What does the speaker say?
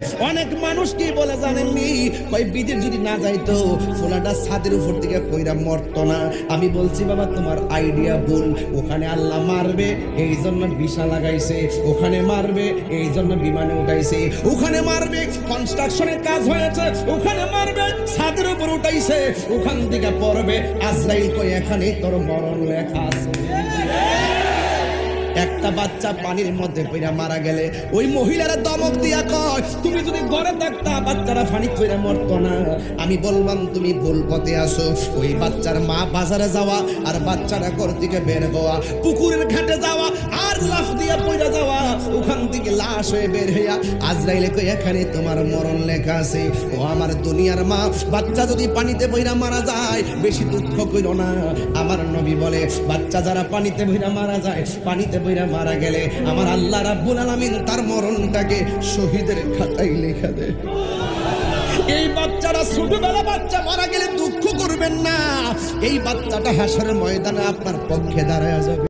অনেক মানুষ কি বলে জানেননি, কই বিদেশ যদি না যাইতো ফোলাটা ছাদের উপর থেকে কইরা মরতো না। আমি বলছি বাবা তোমার আইডিয়া ভুল। ওখানে আল্লাহ মারবে এই জন্য ভিসা লাগাইছে, ওখানে মারবে এই জন্য বিমানে উঠাইছে, ওখানে মারবে কনস্ট্রাকশনের কাজ হয়েছে, ওখানে মারবে ছাদের উপর উঠাইছে, ওখান থেকে পড়বে আজরাইল কই এখানে তোর মরণ লেখা আছে। একটা বাচ্চা পানির মধ্যে পড়ে মারা গেলে ওই মহিলারা দমক দিয়া কয়, তুমি যদি ঘরে থাকতা বাচ্চারা পানি পড়ে মরতো না। আমি বললাম তুমি ভুল পথে আসো। ওই বাচ্চার মা বাজারে যাওয়া আর বাচ্চারা ঘর থেকে বের হওয়া, পুকুরের ঘাটে যাওয়া আর লাফ দিয়া পড়ে যাওয়া, ওখান থেকে লাশ হয়ে বের হইয়া আজরাইলে কই এখানে তোমার মরণ লেখা আছে। ও আমার দুনিয়ার মা, বাচ্চা যদি পানিতে পড়ে মারা যায় বেশি দুঃখ কইরো না। আমার নবী বলে বাচ্চা যারা পানিতে পড়ে মারা যায়, পানিতে বইরা মারা গেলে আমার আল্লাহ রাব্বুল আলামিন তার মরণটাকে শহীদের খাতায় লেখা দেয়। এই বাচ্চারা ছোটবেলা বাচ্চা মারা গেলে দুঃখ করবেন না, এই বাচ্চাটা হাসরের ময়দানে আপনার পক্ষে দাঁড়ায় যাবে।